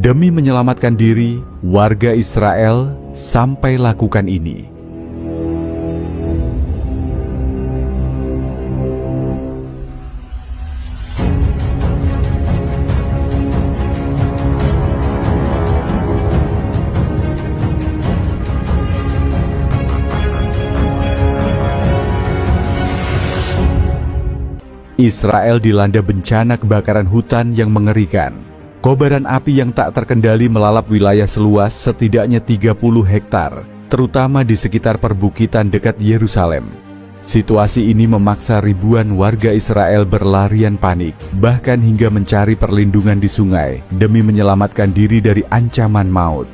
Demi menyelamatkan diri, warga Israel sampai lakukan ini. Israel dilanda bencana kebakaran hutan yang mengerikan. Kobaran api yang tak terkendali melalap wilayah seluas setidaknya 30 hektar, terutama di sekitar perbukitan dekat Yerusalem. Situasi ini memaksa ribuan warga Israel berlarian panik, bahkan hingga mencari perlindungan di sungai demi menyelamatkan diri dari ancaman maut.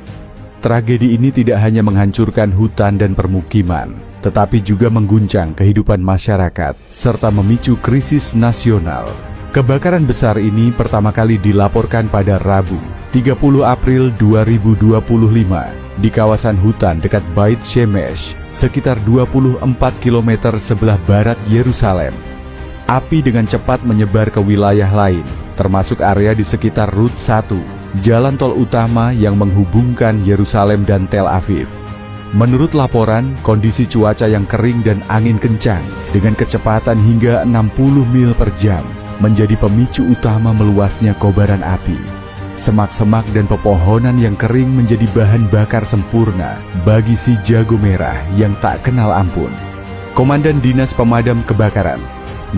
Tragedi ini tidak hanya menghancurkan hutan dan permukiman, tetapi juga mengguncang kehidupan masyarakat, serta memicu krisis nasional. Kebakaran besar ini pertama kali dilaporkan pada Rabu, 30 April 2025, di kawasan hutan dekat Bait Shemesh, sekitar 24 km sebelah barat Yerusalem. Api dengan cepat menyebar ke wilayah lain, termasuk area di sekitar Rut 1, jalan tol utama yang menghubungkan Yerusalem dan Tel Aviv. Menurut laporan, kondisi cuaca yang kering dan angin kencang dengan kecepatan hingga 60 mil per jam menjadi pemicu utama meluasnya kobaran api. Semak-semak dan pepohonan yang kering menjadi bahan bakar sempurna bagi si jago merah yang tak kenal ampun. Komandan Dinas Pemadam Kebakaran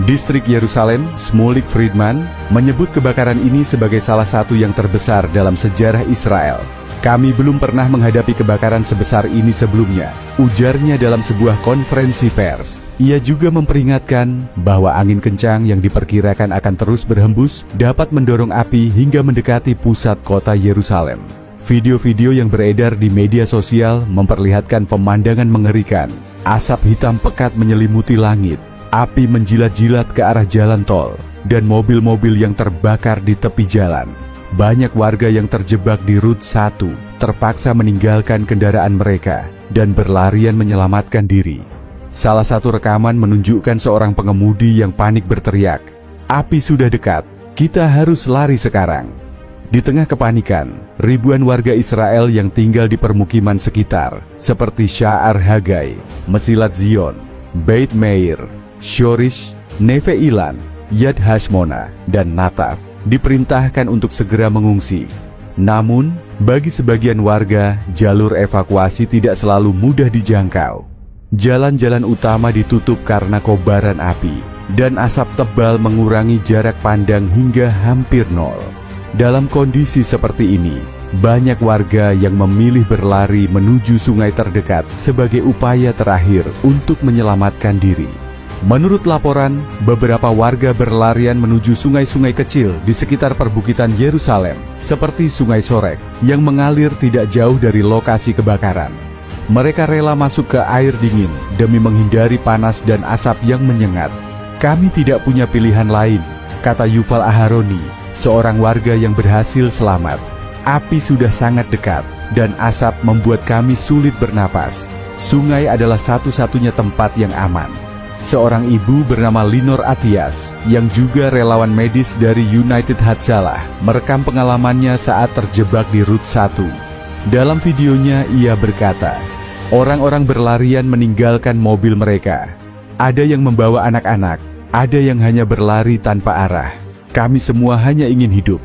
Distrik Yerusalem, Shmulik Friedman, menyebut kebakaran ini sebagai salah satu yang terbesar dalam sejarah Israel. Kami belum pernah menghadapi kebakaran sebesar ini sebelumnya, ujarnya dalam sebuah konferensi pers. Ia juga memperingatkan bahwa angin kencang yang diperkirakan akan terus berhembus dapat mendorong api hingga mendekati pusat kota Yerusalem. Video-video yang beredar di media sosial memperlihatkan pemandangan mengerikan. Asap hitam pekat menyelimuti langit, api menjilat-jilat ke arah jalan tol, dan mobil-mobil yang terbakar di tepi jalan. Banyak warga yang terjebak di Rut 1 terpaksa meninggalkan kendaraan mereka dan berlarian menyelamatkan diri. Salah satu rekaman menunjukkan seorang pengemudi yang panik berteriak, "Api sudah dekat, kita harus lari sekarang." Di tengah kepanikan, ribuan warga Israel yang tinggal di permukiman sekitar seperti Sha'ar Hagai, Mesilat Zion, Beit Meir, Shorish, Neve Ilan, Yad Hashmona, dan Nataf diperintahkan untuk segera mengungsi. Namun, bagi sebagian warga, jalur evakuasi tidak selalu mudah dijangkau. Jalan-jalan utama ditutup karena kobaran api, dan asap tebal mengurangi jarak pandang hingga hampir nol. Dalam kondisi seperti ini, banyak warga yang memilih berlari menuju sungai terdekat sebagai upaya terakhir untuk menyelamatkan diri. Menurut laporan, beberapa warga berlarian menuju sungai-sungai kecil di sekitar perbukitan Yerusalem, seperti Sungai Sorek, yang mengalir tidak jauh dari lokasi kebakaran. Mereka rela masuk ke air dingin demi menghindari panas dan asap yang menyengat. "Kami tidak punya pilihan lain," kata Yuval Aharoni, seorang warga yang berhasil selamat. "Api sudah sangat dekat, dan asap membuat kami sulit bernapas. Sungai adalah satu-satunya tempat yang aman." Seorang ibu bernama Linor Atias, yang juga relawan medis dari United Hatzalah, merekam pengalamannya saat terjebak di Rut 1. Dalam videonya, ia berkata, "Orang-orang berlarian meninggalkan mobil mereka. Ada yang membawa anak-anak, ada yang hanya berlari tanpa arah. Kami semua hanya ingin hidup."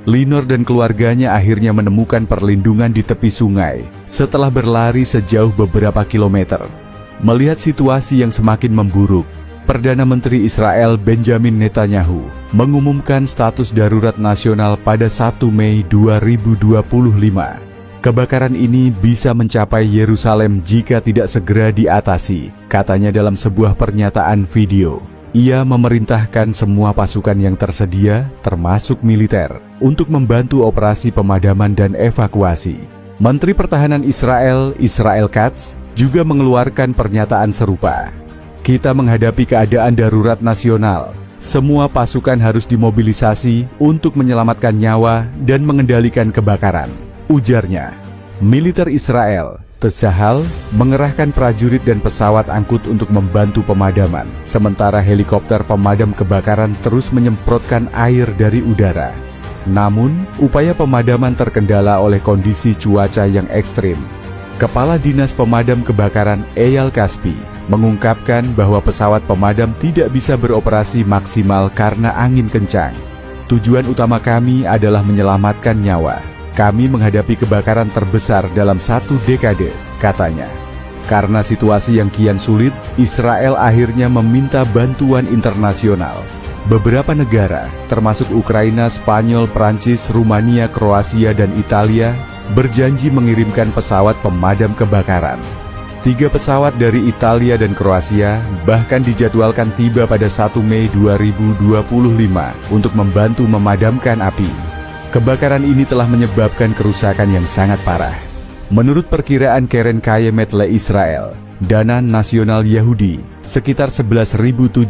Linor dan keluarganya akhirnya menemukan perlindungan di tepi sungai setelah berlari sejauh beberapa kilometer. Melihat situasi yang semakin memburuk, Perdana Menteri Israel Benjamin Netanyahu mengumumkan status darurat nasional pada 1 Mei 2025. Kebakaran ini bisa mencapai Yerusalem jika tidak segera diatasi, katanya dalam sebuah pernyataan video. Ia memerintahkan semua pasukan yang tersedia, termasuk militer, untuk membantu operasi pemadaman dan evakuasi. Menteri Pertahanan Israel, Israel Katz, juga mengeluarkan pernyataan serupa. "Kita menghadapi keadaan darurat nasional. Semua pasukan harus dimobilisasi untuk menyelamatkan nyawa dan mengendalikan kebakaran," ujarnya. Militer Israel, Tzahal, mengerahkan prajurit dan pesawat angkut untuk membantu pemadaman, sementara helikopter pemadam kebakaran terus menyemprotkan air dari udara. Namun, upaya pemadaman terkendala oleh kondisi cuaca yang ekstrim. Kepala Dinas Pemadam Kebakaran Eyal Kaspi mengungkapkan bahwa pesawat pemadam tidak bisa beroperasi maksimal karena angin kencang. Tujuan utama kami adalah menyelamatkan nyawa. Kami menghadapi kebakaran terbesar dalam 1 dekade, katanya. Karena situasi yang kian sulit, Israel akhirnya meminta bantuan internasional. Beberapa negara, termasuk Ukraina, Spanyol, Prancis, Rumania, Kroasia, dan Italia, berjanji mengirimkan pesawat pemadam kebakaran. 3 pesawat dari Italia dan Kroasia bahkan dijadwalkan tiba pada 1 Mei 2025 untuk membantu memadamkan api. Kebakaran ini telah menyebabkan kerusakan yang sangat parah. Menurut perkiraan Keren Kayemet Israel, Dana Nasional Yahudi, sekitar 11.700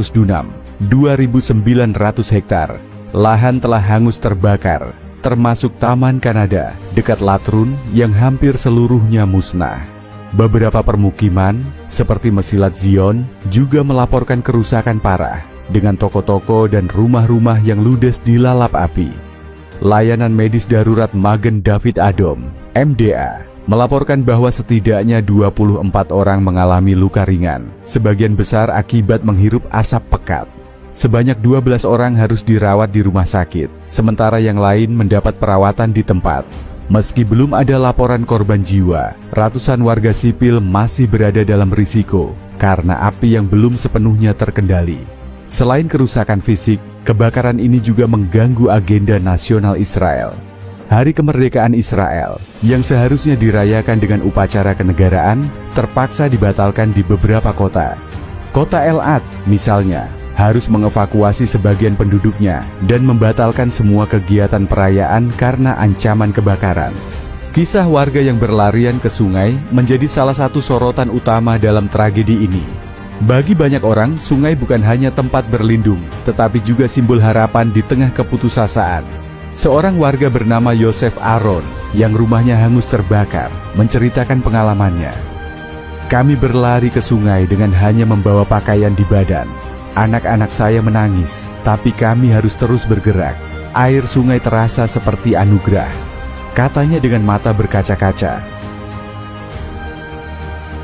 dunam, 2.900 hektar, lahan telah hangus terbakar, termasuk Taman Kanada, dekat Latrun yang hampir seluruhnya musnah. Beberapa permukiman, seperti Mesilat Zion, juga melaporkan kerusakan parah, dengan toko-toko dan rumah-rumah yang ludes dilalap api. Layanan Medis Darurat Magen David Adom, MDA, melaporkan bahwa setidaknya 24 orang mengalami luka ringan, sebagian besar akibat menghirup asap pekat. Sebanyak 12 orang harus dirawat di rumah sakit, sementara yang lain mendapat perawatan di tempat. Meski belum ada laporan korban jiwa, ratusan warga sipil masih berada dalam risiko karena api yang belum sepenuhnya terkendali. Selain kerusakan fisik, kebakaran ini juga mengganggu agenda nasional Israel. Hari kemerdekaan Israel, yang seharusnya dirayakan dengan upacara kenegaraan, terpaksa dibatalkan di beberapa kota. Kota Elat, misalnya, harus mengevakuasi sebagian penduduknya dan membatalkan semua kegiatan perayaan karena ancaman kebakaran. Kisah warga yang berlarian ke sungai menjadi salah satu sorotan utama dalam tragedi ini. Bagi banyak orang, sungai bukan hanya tempat berlindung, tetapi juga simbol harapan di tengah keputusasaan. Seorang warga bernama Yosef Aron, yang rumahnya hangus terbakar, menceritakan pengalamannya. Kami berlari ke sungai dengan hanya membawa pakaian di badan. Anak-anak saya menangis, tapi kami harus terus bergerak. Air sungai terasa seperti anugerah. Katanya dengan mata berkaca-kaca,